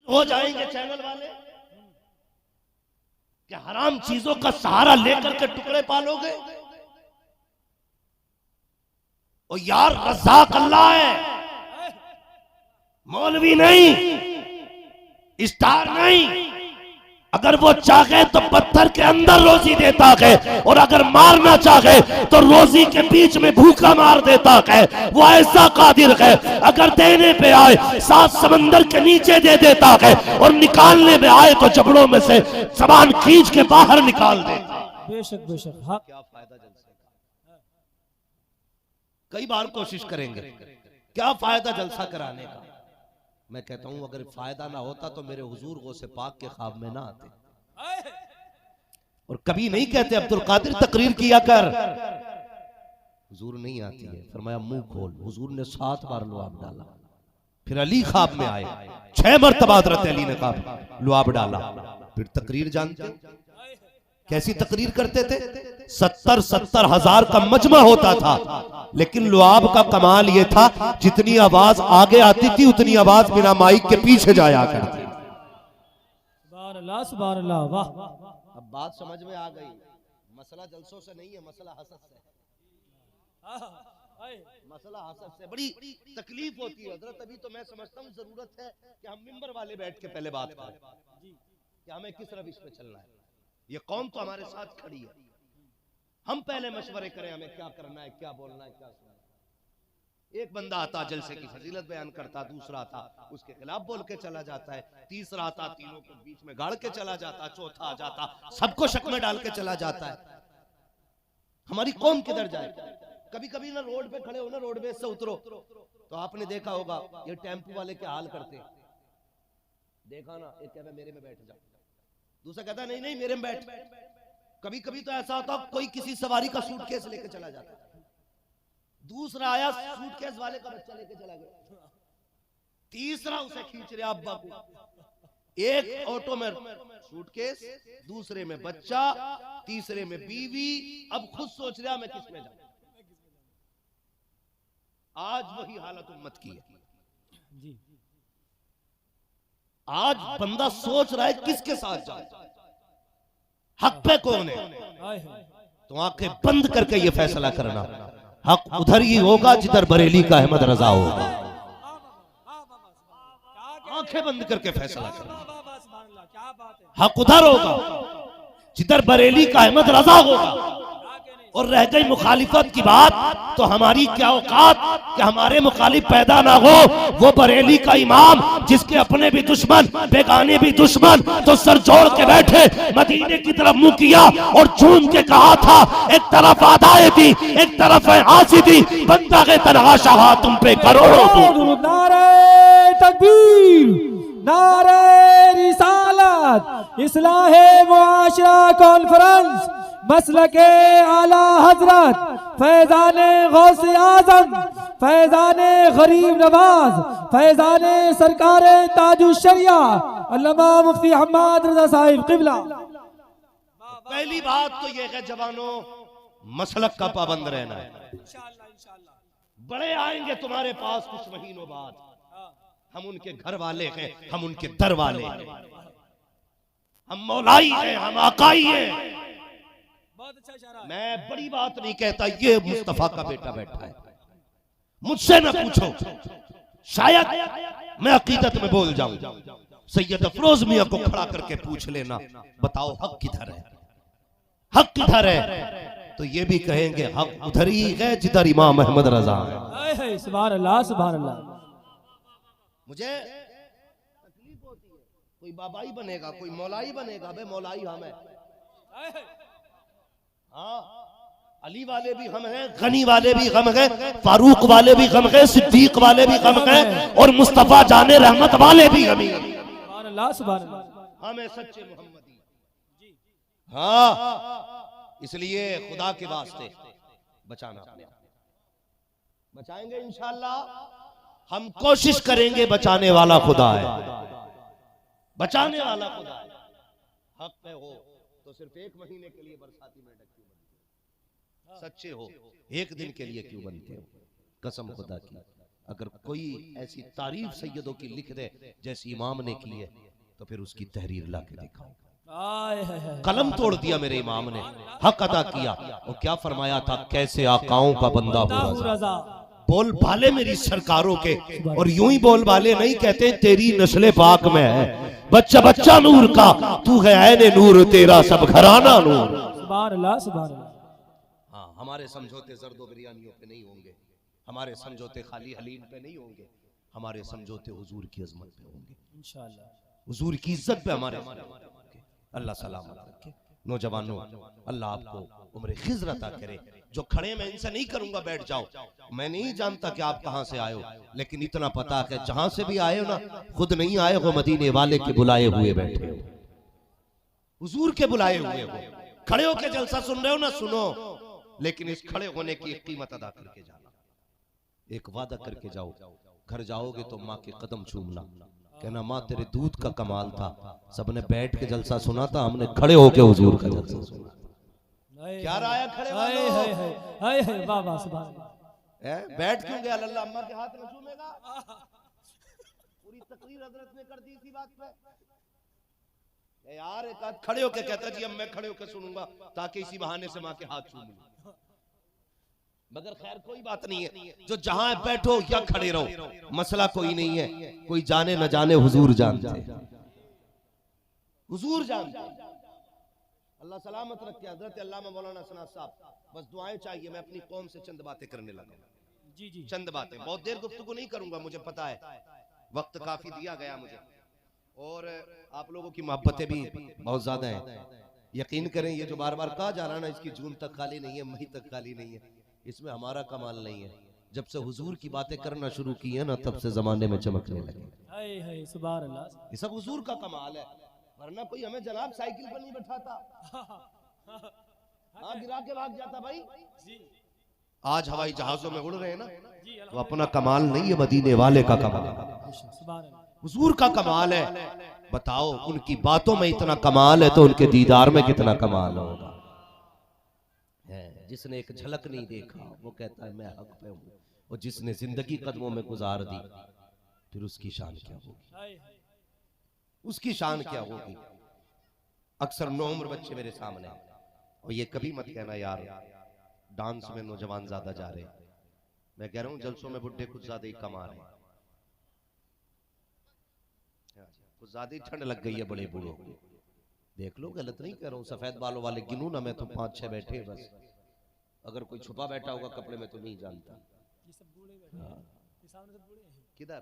हो जाएंगे चैनल वाले कि हराम चीजों का सहारा लेकर के टुकड़े पालोगे। और यार रज़ाक अल्लाह है, मौलवी नहीं, स्टार नहीं। अगर वो चाहे तो पत्थर के अंदर रोजी देता है, और अगर मारना चाहे तो रोजी के बीच में भूखा मार देता है। वो ऐसा कादिर है, अगर देने पे आए सात समंदर के नीचे दे देता है, और निकालने में आए तो जबड़ों में से जबान खींच के बाहर निकाल देता। बेशक बेशक। हाँ, क्या फायदा जलसे का? कई बार कोशिश करेंगे, क्या फायदा जलसा कराने का। मैं कहता हूं अगर फायदा ना होता तो मेरे हुजूर गौसे पाक के ख्वाब में ना आते। और कभी नहीं कहते अब्दुल कादिर तकरीर किया कर, हुजूर नहीं आती है। फरमाया मुंह खोल। हुजूर ने 7 बार लुआब डाला। फिर अली ख्वाब में आए, 6 मरतबा हज़रत अली ने कहा लुआब डाला। फिर तकरीर जानते कैसी तकरीर करते थे? 70 हजार का मजमा होता था, लेकिन लुआब का कमाल यह था जितनी आवाज आगे आती थी उतनी आवाज बिना माइक के पीछे जाया करती। सुभान अल्लाह सुभान अल्लाह। वाह, अब बात समझ में आ गई। मसला जलसों से नहीं है, मसला हसद से। मसला हसद से बड़ी तकलीफ होती है हजरत। अभी तो मैं समझता हूँ जरूरत है कि हम मिंबर वाले बैठ के पहले बात करें कि हमें किस रविश पे चलना है। ये कौम तो हमारे साथ खड़ी है, हम पहले मशवरे करें हमें क्या करना है, क्या बोलना है, क्या सुनना है। एक बंदा आता जलसे की फजीलत बयान करता, दूसरा आता उसके खिलाफ बोल के चला जाता है, तीसरा आता तीनों को बीच में गाड़ के चला जाता, चौथा आ जाता सबको शक में डाल के चला जाता है। हमारी कौम किधर जाए? कभी कभी ना रोड पे खड़े हो ना, रोडवेज से उतरो तो आपने देखा होगा ये टेम्पो वाले क्या हाल करते। देखा ना, एक कहता मेरे में बैठ जाओ, दूसरा कहता नहीं नहीं मेरे में बैठ। कभी कभी तो ऐसा होता कोई किसी सवारी का सूटकेस लेके चला जाता, दूसरा आया सूटकेस वाले का बच्चा लेके चला गया, तीसरा उसे खींच रहा अब्बा को। एक ऑटो में सूटकेस, दूसरे में बच्चा, तीसरे में बीवी। अब खुद सोच रहा मैं किस में जाऊं। आज वही हालत उम्मत की है। आज बंदा सोच रहा है किसके साथ जाए, हक पे कौन है। तो आंखें बंद करके ये फैसला करना, हक उधर ही होगा जिधर बरेली का अहमद रजा होगा। आंखें बंद करके फैसला करना, हक उधर होगा जिधर बरेली का अहमद रजा होगा। और रह गई मुखालिफत की बात, तो हमारी क्या औकात कि हमारे मुखालिफ पैदा ना हो। वो बरेली का इमाम जिसके अपने भी दुश्मन बेगाने भी दुश्मन, तो सर जोड़ के बैठे मदीने की तरफ मुंह किया और झूम के कहा था, एक तरफ आदाए थी एक तरफ है आसी थी, बंदा के तनहा शाह तुम पे करोड़ों। नारे तकबीर, नारे रिसालत, इस्लाहे मुआशरा कॉन्फ्रेंस, मसलके आला हजरत फैजाने गौसे आजम, फैजाने गरीब नवाज, फैजाने सरकारे ताजु शरिया अल्लामा मुफ्ती हम्मद रजा साहिब किबला। पहली बात तो ये है जवानों, मसलक का पाबंद रहना है। बड़े आएंगे तुम्हारे पास कुछ महीनों बाद, हम उनके घर वाले हैं, हम उनके दर वाले हैं, हम मौलाई हैं, हम आकाई हैं। मैं बड़ी बात नहीं कहता, ये मुस्तफा का बेटा बैठा है, मुझसे न पूछो, शायद मैं अकीदत में बोल जाऊं। सैयद अफरोज मियां को खड़ा करके पूछ लेना, बताओ हक किधर है, हक किधर है। तो ये भी कहेंगे हक उधर ही है जिधर इमाम अहमद रजा है। सुभान अल्लाह सुभान अल्लाह। मुझे तकलीफ होती है, कोई बाबाई बनेगा, कोई मौलाई बनेगा। बे मौलाई हम है, हाँ, अली वाले भी हम हैं, गनी वाले भी हम हैं, फारूक वाले भी हम हैं, सिद्दीक वाले भी हम हैं, और मुस्तफा जाने रहमत वाले भी हम हैं। सुभान अल्लाह सुभान अल्लाह। हमें सच्चे मोहम्मदी, हाँ, इसलिए खुदा के वास्ते बचाना, बचाएंगे इंशाअल्लाह। हम कोशिश करेंगे, बचाने वाला खुदा है, बचाने वाला खुदा है। हक पे हो तो सिर्फ 1 महीने के लिए बरसाती मेंढक क्यों बनते हो, सच्चे हो 1 दिन के लिए क्यों बनते हो, कसम खुदा की। अगर कोई ऐसी तारीफ सैयदों की लिख दे जैसी इमाम ने की है तो फिर उसकी तहरीर ला के दिखाओ। कलम तोड़ दिया मेरे इमाम ने, हक अदा किया। और क्या फरमाया था, कैसे आकाओं का बंदा हूं रज़ा। बोल भाले मेरी सरकारों के, और यूं ही बोल भाले नहीं कहते, तेरी नस्ले पाक में है बच्चा बच्चा नूर का, तू है ऐने नूर, तेरा सब घराना नूर। सुभान अल्लाह, सुभान अल्लाह। हाँ, हमारे समझौते जर्दो बिरयानियों पे नहीं होंगे, हमारे समझौते खाली हलीम पे नहीं होंगे, हमारे समझौते हुजूर की अजमत पे होंगे इंशाअल्लाह, हुजूर की इज्जत पे हमारे। अल्लाह सलामत रखे। नौजवानों, अल्लाह आपको उम्र खिज़र अता करे। जो खड़े मैं इनसे नहीं करूंगा बैठ जाओ, मैं नहीं जानता कि आप कहां से आए हो, लेकिन इतना पता है जहां से भी आए हो ना, खुद नहीं आए हो, मदीने वाले के बुलाए हुए बैठे हो, हुजूर के बुलाए हुए हो। खड़े होकर जलसा सुन रहे हो ना, सुनो, लेकिन इस खड़े होने की एक कीमत अदा करके जाना। एक वादा करके जाओ, घर जाओगे तो माँ के कदम चूमना, कहना माँ तेरे दूध का कमाल था, सबने बैठ के जलसा सुना था, हमने खड़े होके हुजूर का जलसा सुना। क्या राय है खड़े वालों? वाह वाह, सुभान अल्लाह। बैठ क्यों गया? अल्लाह अम्मा के हाथ में चूमेगा? पूरी तकरीर हजरत ने कर दी इसी बात पे। यार एक आध खड़े होके कहता जी अब मैं खड़े होके सुनूंगा ताकि इसी बहाने से माँ के हाथ चूम लूं। मगर खैर कोई बात नहीं है, जो जहां बैठो या खड़े रहो, मसला कोई नहीं है। कोई जाने न जाने हुजूर जानते, हुजूर जानते। अल्लाह सलामत रखे। हजरत अल्लामा मौलाना सनात साहब, बस दुआएं चाहिए। मैं अपनी कौम से चंद बातें करने लगा। जी जी, चंद बातें, बहुत देर गुफ्तगू नहीं करूंगा, मुझे पता है वक्त काफी दिया गया मुझे, और आप लोगों की मोहब्बतें भी बहुत ज्यादा हैं। यकीन करें, ये जो बार बार कहा जा रहा है ना, इसकी जून तक खाली नहीं है, मई तक खाली नहीं है, इसमें हमारा कमाल नहीं है। जब से हुजूर की बातें करना शुरू की है ना, तब से जमाने में चमकने लगे। सुभान अल्लाह, ये सब हुजूर का कमाल है, वरना कोई हमें जनाब साइकिल पर नहीं बैठाता, हाँ गिरा के भाग जाता भाई। आज हवाई जहाजों में उड़ रहे हैं ना, तो अपना कमाल नहीं है, मदीने वाले का कमाल, हुजूर का कमाल है। बताओ, उनकी बातों में इतना कमाल है तो उनके दीदार में कितना कमाल होगा। जिसने एक झलक नहीं देखा वो कहता है मैं हक पे हूँ, और जिसने जिंदगी कदमों में गुजार दी फिर उसकी शान क्या होगी, उसकी शान क्या होगी। अक्सर नौउम्र बच्चे मेरे सामने, और ये कभी मत कहना यार डांस में नौजवान ज्यादा जा रहे, मैं कह रहा हूँ जलसों में बुढ़े कुछ ज्यादा ही कमा रहे हैं, कुछ ज्यादा ही ठंड लग गई है बड़े बूढ़ों को। देख लो, गलत नहीं कह रहा हूँ, सफेद बालों वाले गिनू ना मैं तो 5-6 बैठे बस, अगर कोई छुपा बैठा होगा कपड़े में तो नहीं जानता। किधर?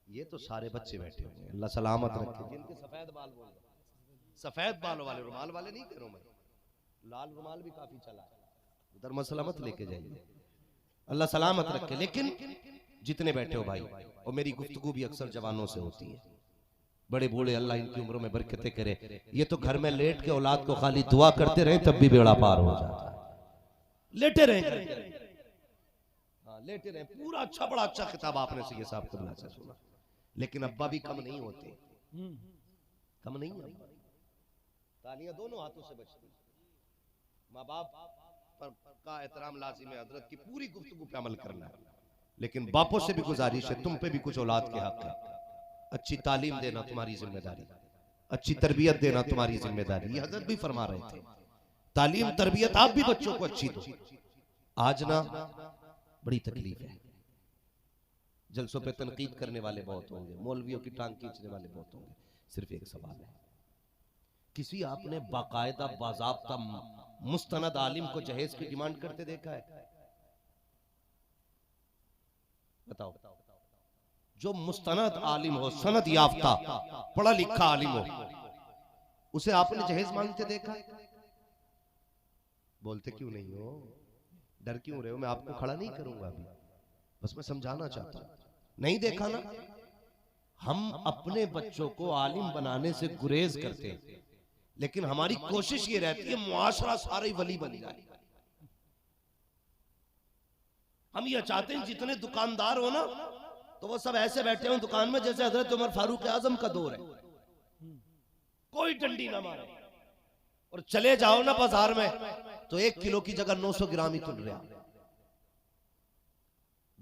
ये तो सारे बच्चे बैठे हुए हैं, अल्लाह सलामत रखे, जिनके सफेद बाल बोल, सफेद बालों वाले, रुमाल वाले नहीं कह रहा हूं मैं, लाल रुमाल भी काफी चला है, उधर मसला मत लेके जाइए, अल्लाह सलामत रखे। लेकिन जितने बैठे हो भाई, और मेरी गुफ्तगू भी अक्सर जवानों से होती है, बड़े बूढ़े अल्लाह इनकी उम्रों में बरकतें करे। ये तो घर में लेट के औलाद को खाली दुआ करते रहे तब भी बेड़ा पार हो जाता है। लेटे रहे, हाँ लेटे रहे, पूरा अच्छा बड़ा अच्छा खिताब आपने सैयद साहब को से सुना, लेकिन अब्बा भी कम नहीं होते, कम नहीं है। तालियां दोनों हाथों से बजती, माँ बाप पर का एहतराम लाजिम है, हजरत की पूरी गुफ्तगू पे अमल करना है। लेकिन बापों से भी गुजारिश है, तुम पे भी कुछ औलाद के हक है, अच्छी तालीम देना तुम्हारी जिम्मेदारी, अच्छी तरबियत देना तुम्हारी जिम्मेदारी। ये हजरत भी फरमा रहे थे, तालीम तरबियत आप भी बच्चों को अच्छी दो। आज ना बड़ी तकलीफ है, जलसों पे तनकीद करने वाले बहुत होंगे, मौलवियों की टांग खींचने वाले बहुत होंगे। सिर्फ एक सवाल है, किसी आपने बाकायदा बाज़ाब्ता मुस्तनद आलिम को जहेज की डिमांड करते देखा है? बताओ, जो मुस्तनद आलिम हो, सनद याफ्ता पढ़ा लिखा आलिम हो, उसे आपने जहेज मांगते देखा? बोलते क्यों नहीं हो, डर क्यों रहे हो? मैं आपको खड़ा नहीं करूंगा अभी, बस मैं समझाना चाहता हूं। नहीं देखा ना, हम अपने बच्चों को आलिम बनाने से गुरेज करते हैं, लेकिन हमारी कोशिश ये रहती है मुआशरा सारे वली बन जाए। हम ये चाहते हैं जितने दुकानदार हो ना, तो वो सब ऐसे बैठे हो दुकान में जैसे हजरत उमर फारूक आजम का दौर है, कोई डंडी ना मारे, और चले जाओ ना बाजार में तो 1 किलो की जगह 900 ग्राम ही तुल रहा,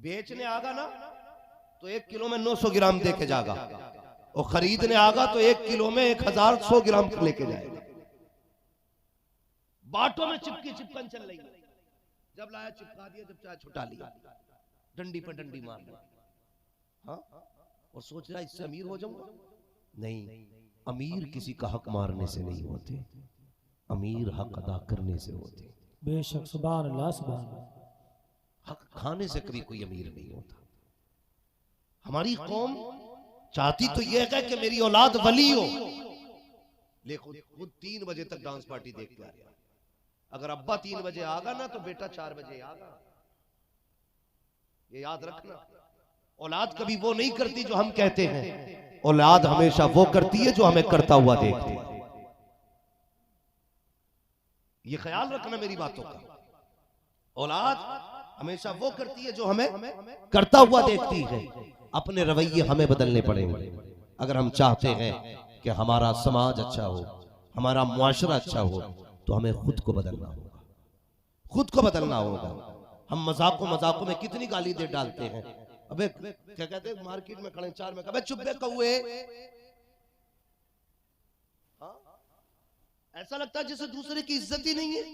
बेचने आगा ना तो 1 किलो में 900 ग्राम दे के जाएगा, और खरीदने आगा तो 1 किलो में 1100 ग्राम लेके जाएगा। बाटों में चिपकी चिपकन चल रही है, जब लाया चिपका दिया, जब चाहे छुटा लिया, डंडी पर डंडी मार लिया। हाँ, और सोच रहा इससे अमीर हो जाऊंगा। नहीं, अमीर किसी का हक मारने से नहीं होते, अमीर हक अदा करने से होते। बेशक, सुभान अल्लाह, सुभान अल्लाह। हक खाने से कभी कोई अमीर नहीं होता। हमारी कौम चाहती तो यह है कि मेरी औलाद वली हो, लेकिन खुद 3 बजे तक डांस पार्टी देख के आया। अगर अब्बा 3 बजे आगा ना तो बेटा 4 बजे आगा। ये याद रखना। औलाद कभी वो नहीं करती जो हम कहते हैं, औलाद हमेशा वो करती है जो हमें करता हुआ देखती है। ये ख्याल रखना मेरी बातों का। औलाद हमेशा वो करती है जो हमें करता हुआ देखती है। अपने रवैये हमें बदलने पड़ेंगे अगर हम चाहते हैं कि हमारा समाज अच्छा हो, हमारा मुआशरा अच्छा हो, तो हमें खुद को बदलना होगा, खुद को बदलना होगा। हम मजाकों में कितनी गाली दे डालते हैं। अबे क्या कहते हैं, मार्केट में खड़े 4 में, अबे चुप बे कौए। ऐसा लगता है जैसे दूसरे की इज्जत ही नहीं है।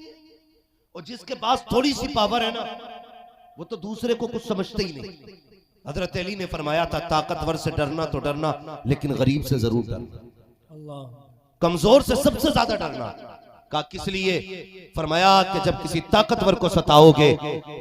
और जिसके पास थोड़ी सी पावर है ना, वो तो दूसरे को कुछ समझते ही नहीं। हजरत अली ने फरमाया था, ताकतवर से डरना तो डरना, लेकिन गरीब से जरूर डरना, अल्लाह, कमजोर से सबसे ज्यादा डरना। का किस लिए? फरमाया कि जब किसी ताकतवर को सताओगे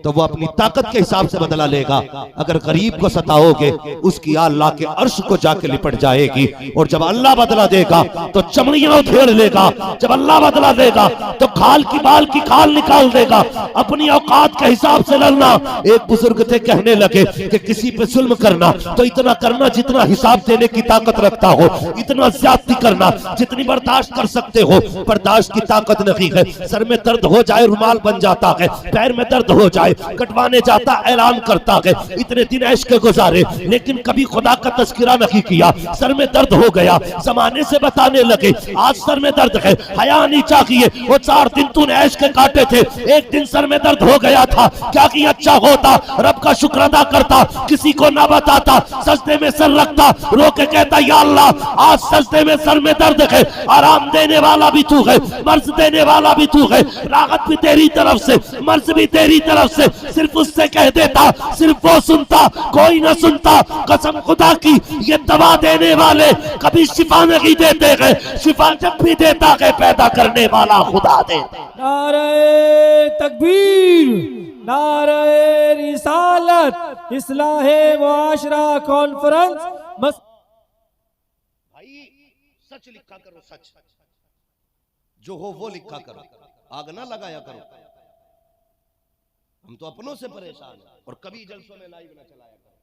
तो वो अपनी ताकत के हिसाब से बदला लेगा, अगर गरीब को सताओगे उसकी अल्लाह के अर्श को जाके लिपट जाएगी। और जब अल्लाह बदला देगा तो चमड़ियां उधेड़ लेगा, जब अल्लाह बदला देगा तो खाल की बाल की खाल निकाल देगा। अपनी औकात के हिसाब से लड़ना। एक बुजुर्ग थे, कहने लगे कि किसी पे जुल्म करना तो इतना करना जितना हिसाब देने की ताकत रखता हो, इतना ज्यादती करना जितनी बर्दाश्त कर सकते हो। बर्दाश्त की ताकत नहीं है। सर में दर्द हो जाए रुमाल बन जाता है, पैर में दर्द हो जाए कटवाने जाता ऐलान करता है। इतने दिन ऐश के गुजारे लेकिन कभी खुदा का तज़किरा नहीं किया। सर में दर्द हो गया, जमाने से बताने लगे आज सर में दर्द है, हया नहीं चाहिए। वो 4 दिन तूने ऐश के काटे थे, एक दिन सर में दर्द हो गया था, क्या किया? अच्छा होता रब का शुक्र अदा करता, किसी को ना बताता, सजदे में सर रखता, रो के कहता या अल्लाह आज सजदे में सर में दर्द है, आराम देने वाला भी तू है, मर्ज देने वाला भी तू है, राहत भी तेरी तरफ से, मर्ज भी तेरी तरफ से। सिर्फ उससे कह देता, सिर्फ वो सुनता, कोई ना सुनता। कसम खुदा की ये दवा देने वाले कभी शिफा नहीं देते हैं, शिफा जब भी देता है पैदा करने वाला खुदा देता। नारे तकबीर, नारे रिसालत, इस्लाहे मुआशरा कॉन्फ्रेंस। भाई सच लिखा करो, सच जो हो वो लिखा करो, आग ना लगाया करो। हम तो अपनों से परेशान हैं और कभी जलसों में लाइव ना चलाया करो।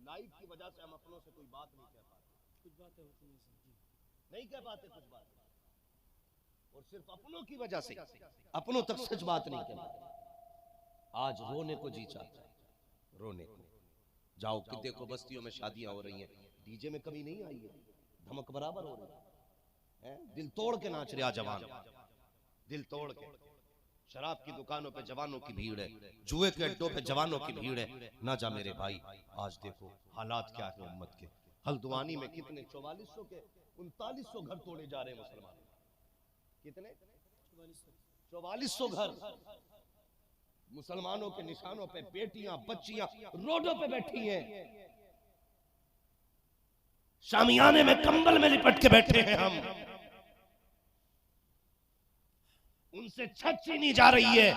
लाइव की वजह से हम अपनों से कोई बात नहीं कह पाते, कुछ बातें होती हैं नहीं कह पाते कुछ बात, और सिर्फ अपनों की वजह से अपनों तक सच बात नहीं कह पाते। आज रोने को जी चाहता है, रोने को जाओ कि देखो बस्तियों में शादियां हो रही हैं, डीजे में कमी नहीं आई है, धमक बराबर हो रही है। दिल तोड़ के नाच रहा जवान, दिल तोड़ के। शराब की दुकानों पे जवानों की भीड़ है, जुए के अड्डों पे जवानों की भीड़ है। ना जा मेरे भाई, आज देखो हालात क्या है उम्मत के। हल्द्वानी में कितने 4400 के 3900 घर तोड़े जा रहे हैं मुसलमान। कितने? 4400 घर मुसलमानों के निशानों पे बेटियां बच्चियां रोडों पे बैठी हैं, शामियाने में कंबल में लिपट के बैठे हैं हम। उनसे छत छीनी जा रही है,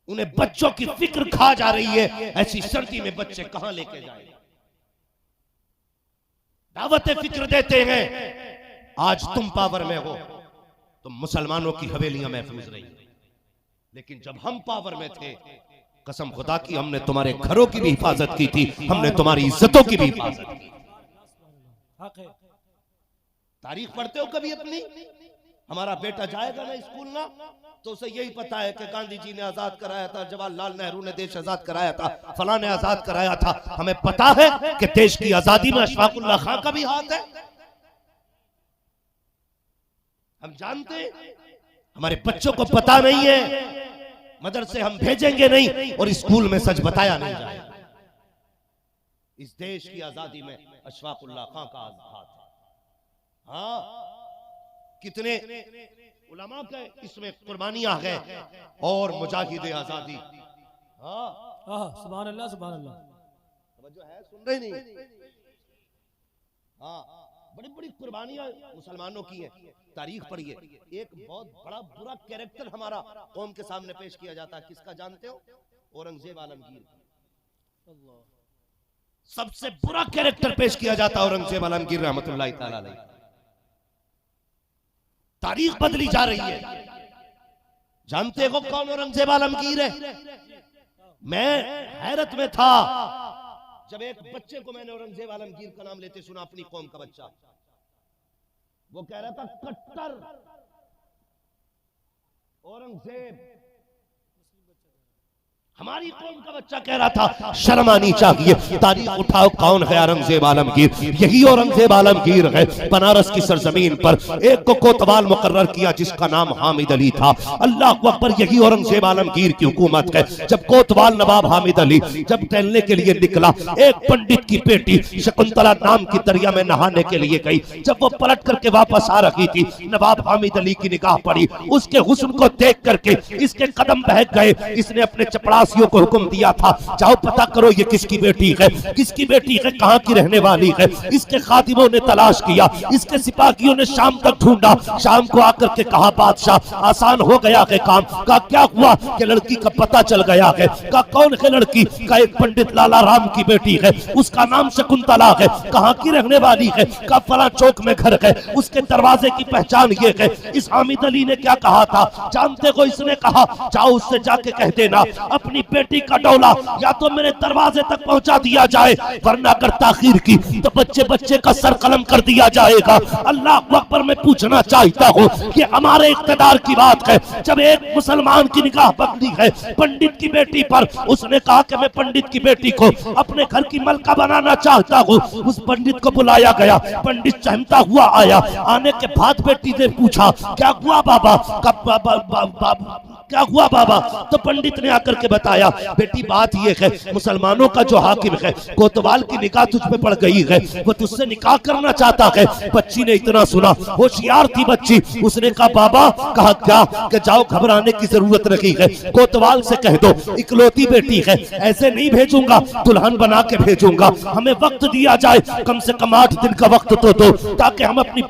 उन्हें बच्चों की फिक्र खा जा रही है। ऐसी सर्दी में बच्चे कहां लेके जाए? दावतें फिक्र देते हैं। आज तुम पावर में हो तो मुसलमानों की हवेलियां महफूज रही, लेकिन जब हम पावर में थे, कसम खुदा की हमने तुम्हारे घरों की भी हिफाजत की थी, हमने तुम्हारी इज्जतों की भी हिफाजत की। तारीख पढ़ते हो कभी अपनी? हमारा बेटा जाएगा ना स्कूल ना, तो उसे यही पता है कि गांधी जी ने आजाद कराया था, जवाहरलाल नेहरू ने देश आजाद कराया था, फलां ने आजाद कराया था। हमें पता है कि देश की आजादी में अशफाकुल्लाह खां का भी हाथ है। हम जानते हैं, हमारे बच्चों को पता नहीं है। मदरसे हम भेजेंगे नहीं और स्कूल में सच बताया नहीं जाएगा। इस देश की आजादी में अशफाकुल्लाह खां का हाथ है। हाँ, कितने उलमा के इसमें कुर्बानियां गए और मुजाहिद आजादी। हाँ, सुभान अल्लाह, सुभान अल्लाह। जो है सुन रहे नहीं। हाँ, बड़ी बड़ी कुर्बानियां मुसलमानों की हैं। तारीख पढ़िए, एक बहुत बड़ा बुरा कैरेक्टर हमारा कौम के सामने पेश किया जाता है। किसका जानते हो? औरंगजेब आलमगीर। सबसे बुरा कैरेक्टर पेश किया जाता है औरंगजेब आलमगीर रहमतुल्लाह तआला अलैह। तारीख बदली जा रही है। जानते हो कौन औरंगजेब आलमगीर है? मैं हैरत में था जब एक बच्चे को मैंने औरंगजेब आलमगीर का नाम लेते सुना, अपनी कौम का बच्चा। वो कह रहा था कट्टर औरंगजेब। हमारी कौम का बच्चा कह रहा था शर्म आनी चाहिए। तारीख उठाओ, कौन है औरंगजेब आलमगीर? यही औरंगजेब आलमगीर है। बनारस की सरजमीन पर एक को कोतवाल मुकर्रर किया जिसका नाम हामिद अली था। अल्लाह अकबर, यही औरंगजेब आलमगीर की हुकूमत है। जब कोतवाल नवाब हामिद अली जब टहलने के लिए निकला, एक पंडित की बेटी शकुंतला नाम की दरिया में नहाने के लिए गई। जब वो पलट करके वापस आ रही थी, नवाब हामिद अली की निगाह पड़ी। उसके हुस्न को देख करके इसके कदम बहक गए। इसने अपने चपड़ासियों को हुक्म दिया था, जाओ पता करो ये किसकी बेटी है, किसकी बेटी है, कहां की रहने वाली है। इसके खादिमों ने तलाश किया, इसके सिपाहियों ने शाम तक ढूंढा। शाम को आकर के कहा, बादशाह आसान हो गया है काम। का क्या हुआ कि लड़की का पता चल गया है। का कौन है लड़की? का एक पंडित लाला राम की बेटी है, उसका नाम शकुंतला है। कहां की रहने वाली है? का फला चौक में घर है, उसके दरवाजे की पहचान ये है। इस हामिद अली ने क्या कहा था जानते हो? इसने कहा, जाओ उससे जाके कह देना अपनी बेटी का डोला या तो मेरे दरवाजे तक पहुंचा दिया जाए, वरना अगर ताखीर की तो बच्चे बच्चे का सर कलम कर दिया जाएगा। अल्लाह अकबर, मैं पूछना चाहता हूँ कि हमारे इख्तिदार की बात है। जब एक मुसलमान की निगाह पकड़ी है पंडित की बेटी पर, उसने कहा कि मैं पंडित की बेटी को अपने घर की मलका बनाना चाहता हूँ। उस पंडित को बुलाया गया। पंडित चहमता हुआ आया। आने के बाद बेटी ने पूछा, क्या हुआ बाबा? क्या हुआ बाबा? तो पंडित ने आकर के बताया, बेटी बात ये है, मुसलमानों का जो हाकिम है कोतवाल की निगाह तुझ पे पड़ गई है, वो तुझसे निकाह करना चाहता है। बच्ची ने इतना सुना, होशियार थी बच्ची। उसने कहा, बाबा कहा क्या? कि जाओ, घबराने की जरूरत नहीं है, कोतवाल से कह दो इकलौती बेटी है, ऐसे नहीं भेजूंगा, दुल्हन बना के भेजूंगा। हमें वक्त दिया जाए, कम से कम 8 दिन का वक्त तो दो, ताकि हम अपनी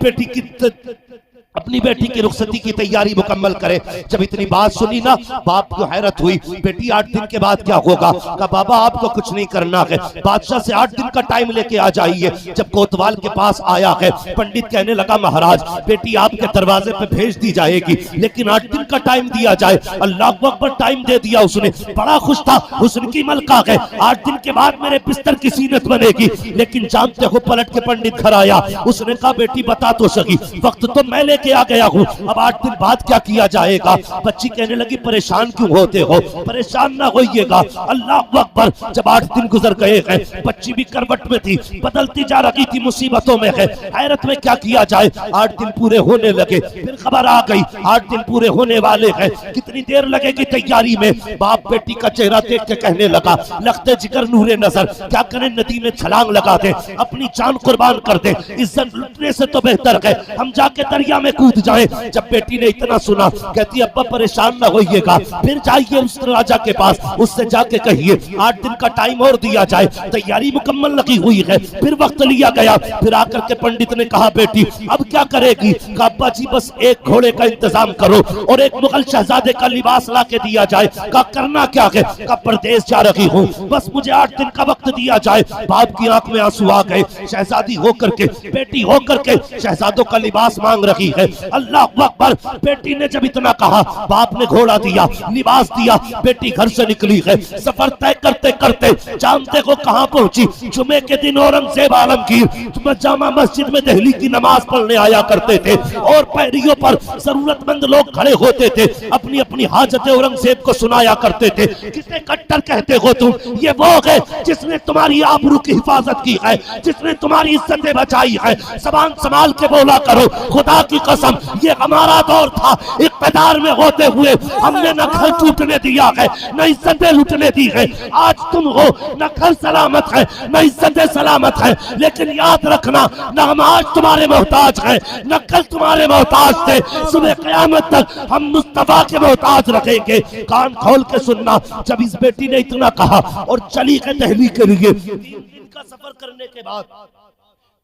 बेटी की रुखसती की तैयारी मुकम्मल करे। जब इतनी बात सुनी ना, बाप को हैरत हुई। बेटी 8 दिन के बाद क्या होगा? कहा, बाबा आपको कुछ नहीं करना है, बादशाह से 8 दिन का टाइम लेके आ जाइए। जब कोतवाल के पास आया है, पंडित कहने लगा, महाराज बेटी आपके दरवाजे पे भेज दी जाएगी, लेकिन 8 दिन का टाइम दिया जाए। अल्लाह अकबर, टाइम दे दिया उसने। बड़ा खुश था, हुस्न की मलका है, 8 दिन के बाद मेरे बिस्तर की सीनत बनेगी। लेकिन जानते हो, पलट के पंडित घर आया। उसने कहा, बेटी बता तो सही, वक्त तो मैं लेके आ गया हूँ, अब 8 दिन बाद क्या किया जाएगा? बच्ची कहने लगी, परेशान क्यों होते हो? परेशान ना होइएगा। अल्लाह अकबर, जब 8 दिन गुजर गए हैं, बच्ची भी करवट में थी, बदलती जा रही थी, मुसीबतों में है। हैरत में क्या किया जाए? 8 दिन पूरे होने लगे, फिर खबर आ गई 8 दिन पूरे होने वाले हैं, कितनी देर लगेगी तैयारी में? बाप बेटी का चेहरा देख के कहने लगा, लगते जिगर नूरे नजर, क्या करें, नदी में छलांग लगा दे, अपनी जान कुर्बान कर दे, इज्जत लुटने से तो बेहतर है हम जाके दरिया में कूद जाए। जब बेटी ने इतना सुना, कहती, अब्बा परेशान ना होइएगा, फिर जाइए उस राजा के पास, उससे जाके कहिए 8 दिन का टाइम और दिया जाए, तैयारी मुकम्मल लगी हुई है। फिर वक्त लिया गया। फिर आकर के पंडित ने कहा, बेटी अब क्या करेगी? कहा, अब्बा जी बस एक घोड़े का इंतजाम करो और एक मुगल शहजादे का लिबास ला के दिया जाए। कहा, करना क्या है? कहा, परदेश जा रही हूँ, बस मुझे 8 दिन का वक्त दिया जाए। बाप की आंख में आंसू आ गए। शहजादी होकर के, बेटी होकर के शहजादों का लिबास मांग रही है। अल्लाह अकबर, बेटी ने जब इतना कहा, बाप ने घोड़ा दिया, लिबास दिया, बेटी घर से निकली है। सफर तय करते करते जानते हो कहां पहुंची? जुमे के दिन औरंगजेब आलमगीर जामा मस्जिद में दिल्ली की नमाज पढ़ने आया करते थे और पैरियों पर जरूरतमंद लोग खड़े होते थे, अपनी अपनी हाजतें औरंगजेब को सुनाया करते थे। किसे कट्टर कहते हो तुम? ये वो है जिसने तुम्हारी आबरू की हिफाजत की है, जिसने तुम्हारी इज्जतें बचाई है। जबान संभाल के बोला करो, खुदा की कसम ये हमारा दौर था, इक़्तिदार में होते हुए हमने न घर टूटने दिया है, न इज्जतें लुटने दी है। आज तुम हो, न घर सलामत है, न इज्जतें सलामत है, लेकिन याद रखना न हम आज तुम्हारे मोहताज हैं, न कल तुम्हारे मोहताज थे। सुबह क़यामत तक हम मुस्तफा के मोहताज रखेंगे। कान खोल के सुनना, जब इस बेटी ने इतना कहा और चली गई दिल्ली के लिए, 3 दिन का सफर करने के बाद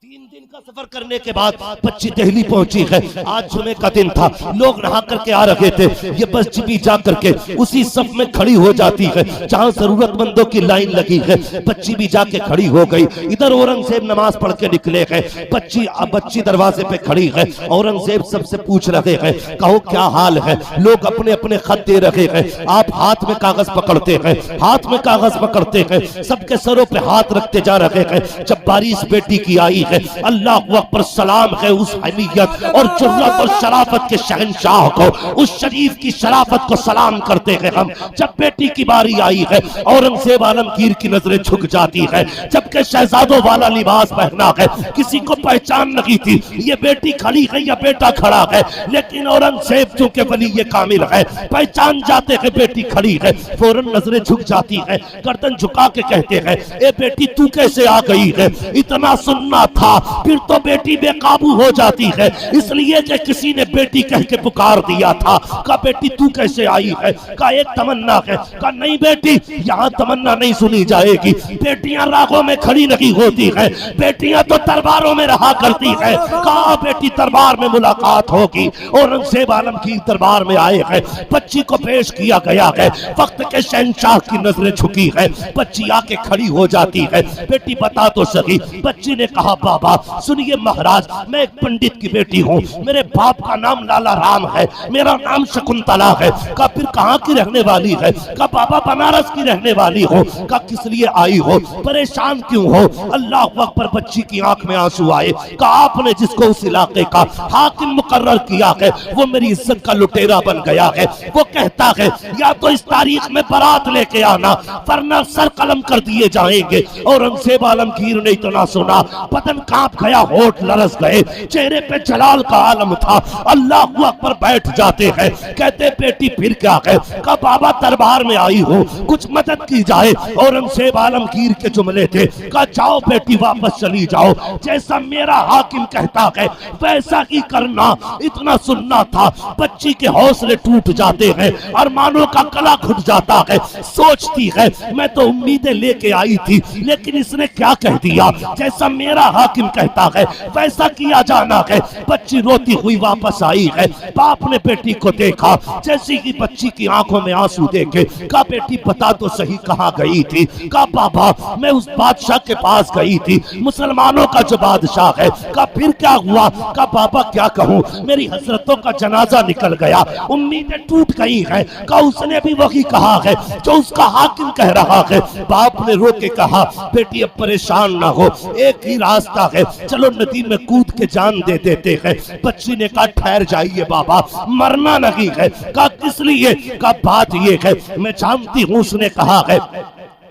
3 दिन का सफर करने के बाद बच्ची दिल्ली पहुंची है। आज जुमे का दिन था, लोग नहा करके आ रहे थे। ये बच्ची भी जा करके उसी सफ में खड़ी हो जाती है जहां जरूरतमंदों की लाइन लगी है। बच्ची भी जाके खड़ी हो गई। इधर औरंगजेब नमाज पढ़ के निकले हैं, बच्ची दरवाजे पे खड़ी है। औरंगजेब सबसे पूछ रहे हैं, कहो क्या हाल है? लोग अपने अपने खत दे रहे हैं, आप हाथ में कागज पकड़ते हैं, हाथ में कागज पकड़ते हैं, सबके सरों पे हाथ रखते जा रहे हैं। जब बारी इस बेटी की आई है, अल्लाह अकबर, सलाम है उस हमीयत और जुर्रत और शराफत के शहंशाह को, उस शरीफ की शराफत को सलाम करते हैं हम। जब बेटी की बारी आई है, औरंगजेब आलमगीर की नजरें झुक जाती है, जबकि शहजादों वाला लिबास पहना है, किसी को पहचान नहीं थी ये बेटी खड़ी है या बेटा खड़ा है, लेकिन औरंगजेब चूंकि वली ये कामिल है, पहचान जाते हैं बेटी खड़ी है, फौरन नजरें झुक जाती है, गर्दन झुका के कहते हैं, ए बेटी तू कैसे आ गई है? इतना सुनना था, फिर तो बेटी बेकाबू हो जाती है, इसलिए कि किसी ने बेटी कह के पुकार दिया था। कहा बेटी तू कैसे आई है? कहा एक तमन्ना है। कहा नहीं बेटी, यहाँ तमन्ना नहीं सुनी जाएगी, बेटियां रागों में खड़ी नहीं होती है, बेटियां तो दरबारों में रहा करती है। कहा बेटी दरबार में मुलाकात होगी। औरंगजेब आलमगीर दरबार में आए हैं, बच्ची को पेश किया गया है, वक्त के शहंशाह की नजरें झुकी है, बच्ची आके खड़ी हो जाती है। बेटी बता तो सही। बच्ची ने कहा बाबा सुनिए महाराज, मैं एक पंडित की बेटी हूँ, मेरे बाप का नाम लाला राम है, मेरा नाम शकुंतला है। कहा फिर कहाँ की रहने वाली है? कहा बाबा बनारस की रहने वाली हो। कहा किस लिए आई हो? परेशान क्यों हो? अल्लाह अकबर। बच्ची की आंख में आंसू आए। कहा आपने जिसको उस इलाके का हाकिम मुकर्रर किया है वो मेरी इज्जत का लुटेरा बन गया है। वो कहता है या तो इस तारीख में बारात लेके आना वरना सर कलम कर दिए जाएंगे। औरंगजेब आलमगीर ने इतना सुना, बदन कांप गया, होठ लरस गए, चेहरे पे जलाल का आलम था। अल्लाह अकबर। बैठ जाते हैं, कहते बेटी फिर क्या है? कहा बाबा दरबार में आई हूँ, कुछ मदद की जाए। औरंगजेब आलमगीर के जुमले थे। कहा जाओ बेटी वापस चली जाओ, जैसा मेरा हाकिम कहता है वैसा ही करना। इतना सुनना था, बच्ची के हौसले टूट जाते हैं, अरमानों का गला घुट जाता है। सोचती है मैं तो उम्मीदें लेके आई थी, लेकिन इसने क्या कह दिया, जैसा मेरा हाकिम कहता है वैसा किया जाना है। बच्ची रोती हुई वापस आई है। बाप ने बेटी को देखा, जैसी कि बच्ची की आंखों में आंसू देखे, कहा बेटी बता तो सही कहाँ गई थी? कहा बाबा मैं उस बादशाह के पास गई थी, मुसलमानों का जो बादशाह है। कहा फिर क्या हुआ? कहा बाबा क्या कहूँ, मेरी हसरतों का जनाजा निकल गया, उम्मीदें टूट गई हैं। कहा उसने भी वही कहा है जो उसका हाकिम कह रहा है। बाप ने रो के कहा बेटी अब परेशान ना हो, एक ही रास्ता है, चलो नदी में कूद के जान दे देते हैं। बच्ची ने कहा ठहर जाइए बाबा, मरना नहीं है। कहा किस लिए? कहा बात ये है मैं जानती हूँ उसने कहा है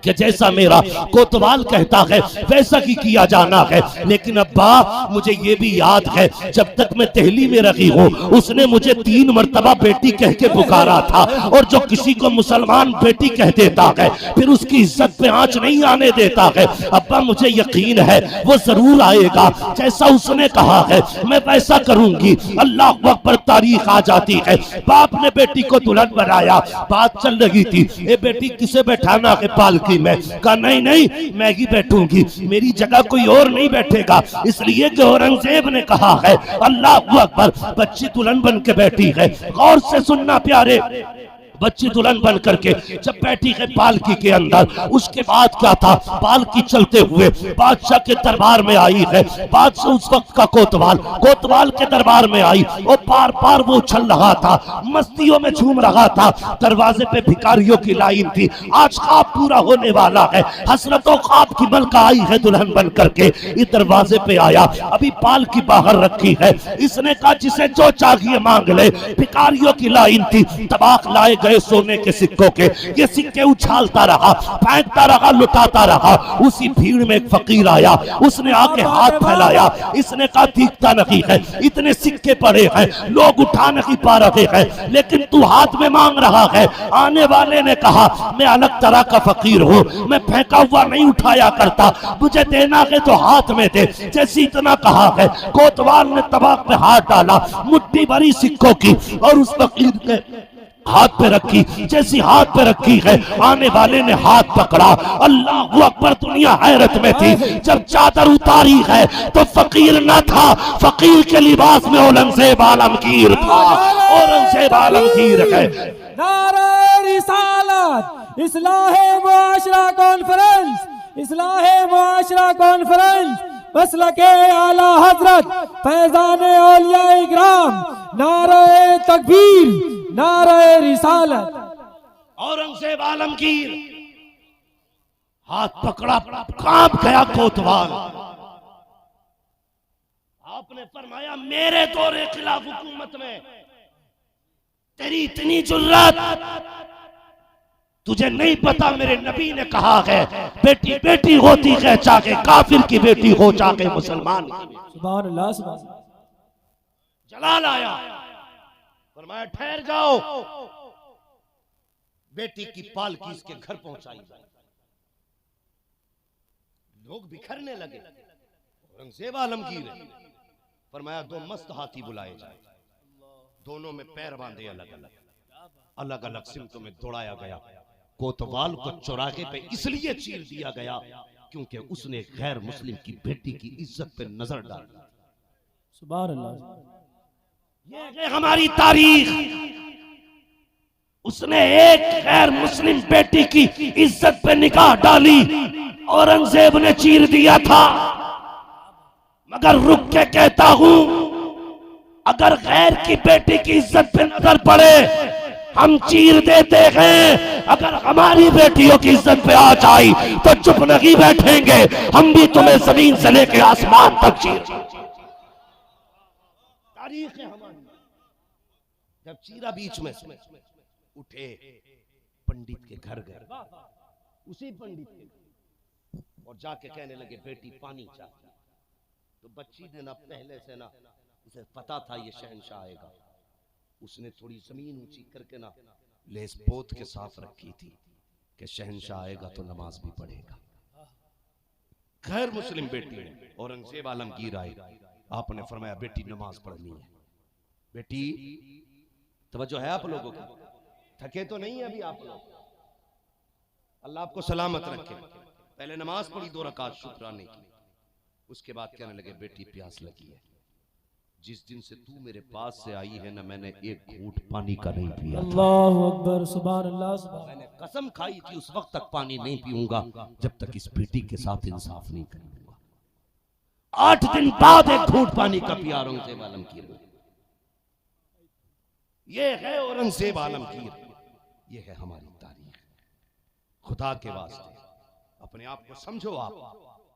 कि जैसा मेरा कोतवाल कहता है वैसा ही किया जाना है, लेकिन अब्बा मुझे ये भी याद है जब तक मैं दिल्ली में रही हूँ उसने मुझे 3 मर्तबा बेटी कह के पुकारा था, और जो किसी को मुसलमान बेटी कह देता है फिर उसकी इज्जत पे आंच नहीं आने देता है। अब्बा मुझे यकीन है वो जरूर आएगा, जैसा उसने कहा है मैं वैसा करूंगी। अल्लाह अकबर। तारीख आ जाती है। बाप ने बेटी को दुल्हन बनाया, बात चल रही थी ए बेटी किसे बैठाना है पालकी में? कहा नहीं नहीं मैं ही बैठूंगी, मेरी जगह कोई और नहीं बैठेगा, इसलिए कि औरंगजेब ने कहा है। अल्लाह अकबर। बच्ची दुल्हन बन के बैठी है, गौर से सुनना प्यारे। बच्ची दुल्हन बन करके जब बैठी है पालकी के अंदर, उसके बाद क्या था, पालकी चलते हुए बादशाह के दरबार में आई है। बादशाह उस वक्त का कोतवाल के दरबार में आई और पार पार वो उछल रहा था, मस्तियों में झूम रहा था। दरवाजे पे भिखारियों की लाइन थी, आज ख्वाब पूरा होने वाला है, हसरतों ख्वाब की मलका आई है दुल्हन बन करके। इस दरवाजे पे आया, अभी पालकी बाहर रखी है, इसने कहा जिसे जो चाहिए मांग ले। भिखारियों की लाइन थी, तबाक लाए गए सोने के सिक्कों के। ये सिक्के उछालता रहा, फेंकता रहा, लुटाता रहा। उसी भीड़ में एक फकीर आया, उसने आके हाथ फैलाया। इसने कहा दिखता नहीं है, इतने सिक्के पड़े हैं, लोग उठा नहीं पा रहे हैं, लेकिन तू हाथ में मांग रहा है। आने वाले ने कहा मैं अलग तरह का फकीर हूँ, मैं फेंका हुआ नहीं उठाया करता, मुझे देना है तो हाथ में दे। जैसे इतना कहा है, कोतवाल ने तबाक पे हाथ डाला, मुट्ठी भरी सिक्कों की, और उस फकीर के हाथ पे रखी। जैसी हाथ पे रखी है, आने वाले ने हाथ पकड़ा। अल्लाह अकबर, दुनिया हैरत में थी। जब चादर उतारी है तो फकीर न था, फकीर के लिबास में औरंगजेब आलमगीर था। औरंगजेब आलमगीर है। नारे रिसालत, इस्लाहे मुआशरा कॉन्फ्रेंस, इस्लाहे मुआशरा कॉन्फ्रेंस, मसलके आला हजरत फैजान औलिया इकराम, नारे तकबीर, नारे रिसालत। औरंगजेब आलमगीर हाथ पकड़ा, कांप गया कोतवाल। आपने फरमाया मेरे दौरे खिलाफ हुकूमत में तेरी इतनी जुर्रत, तुझे नहीं पता मेरे नबी ने कहा है बेटी बेटी होती है, चाहे काफिर की बेटी हो चाहे मुसलमान। सुभान अल्लाह, सुभान अल्लाह। जलाल आया, फरमाया ठहर जाओ, बेटी की पालकी इसके घर पहुंचाई जाए। लोग बिखरने लगे। औरंगजेब आलमगीर है, फरमाया दो मस्त हाथी बुलाए जाए, दोनों में पैर बांधे, अलग अलग अलग अलग सिमतों में दौड़ाया गया। कोतवाल को चौराहे पे इसलिए चीर दिया गया क्योंकि उसने गैर मुस्लिम की बेटी की इज्जत पे नजर डाली। सुभान अल्लाह। ये है हमारी तारीख। उसने एक गैर मुस्लिम बेटी की इज्जत पे निगाह डाली, औरंगजेब ने चीर दिया था। मगर रुक के कहता हूं, अगर गैर की बेटी की इज्जत पे नजर पड़े हम चीर देते हैं। अगर हमारी बेटियों की इज्जत पे आ जाए तो चुप नहीं बैठेंगे, हम भी तुम्हें जमीन से लेके आसमान तक चीर। तारीख है हमारी। जब चीरा बीच में से उठे, पंडित के घर गए, उसी पंडित के घर, और जाके कहने लगे बेटी पानी चाहिए। तो बच्ची ने ना पहले से ना उसे पता था ये शहंशाह आएगा, उसने थोड़ी जमीन ऊंची करके ना लेस पोत के साथ रखी थी कि शहंशाह आएगा तो नमाज भी पढ़ेगा। गैर मुस्लिम बेटी है। औरंगजेब आलमगीर आए, आपने फरमाया बेटी नमाज पढ़नी है। बेटी तवज्जो है आप लोगों की, थके तो नहीं है अभी आप लोग? अल्लाह आपको सलामत रखे। पहले नमाज पढ़ी 2 रकात शुक्राने की, उसके बाद कहने लगे बेटी प्यास लगी है, जिस दिन से तू मेरे पास से आई है ना, मैंने एक घूंट पानी का नहीं पिया। अल्लाहु अकबर, सुभान अल्लाह, सुभान। मैंने कसम खाई थी उस वक्त तक पानी नहीं पीऊंगा जब तक इस बेटी के साथ इंसाफ नहीं करूंगा। 8 दिन बाद एक घूंट पानी का पिया औरंगजेब आलमगीर ने। ये है औरंगजेब आलमगीर, ये है हमारी तारीख। खुदा के वास्ते अपने आप को समझो आप।